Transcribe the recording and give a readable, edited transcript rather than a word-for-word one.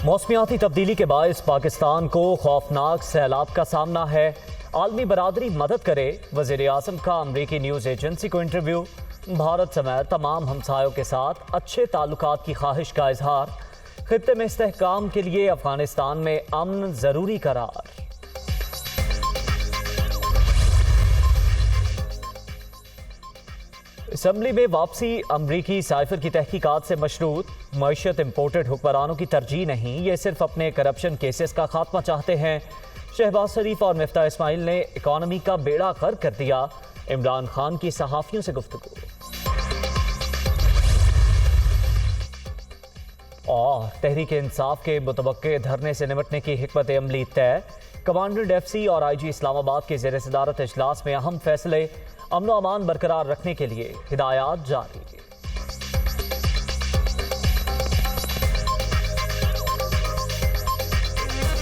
موسمیاتی تبدیلی کے باعث پاکستان کو خوفناک سیلاب کا سامنا ہے۔ عالمی برادری مدد کرے، وزیر اعظم کا امریکی نیوز ایجنسی کو انٹرویو۔ بھارت سمیت تمام ہمسایوں کے ساتھ اچھے تعلقات کی خواہش کا اظہار۔ خطے میں استحکام کے لیے افغانستان میں امن ضروری قرار۔ اسمبلی میں واپسی امریکی سائفر کی تحقیقات سے مشروط۔ معیشت امپورٹڈ حکمرانوں کی ترجیح نہیں، یہ صرف اپنے کرپشن کیسز کا خاتمہ چاہتے ہیں۔ شہباز شریف اور مفتاح اسماعیل نے اکانومی کا بیڑا غرق کر دیا۔ عمران خان کی صحافیوں سے گفتگو۔ اور تحریک انصاف کے متوقع دھرنے سے نمٹنے کی حکمت عملی طے۔ کمانڈنٹ ایف سی اور آئی جی اسلام آباد کے زیر صدارت اجلاس میں اہم فیصلے۔ امن و امان برقرار رکھنے کے لیے ہدایات جاری۔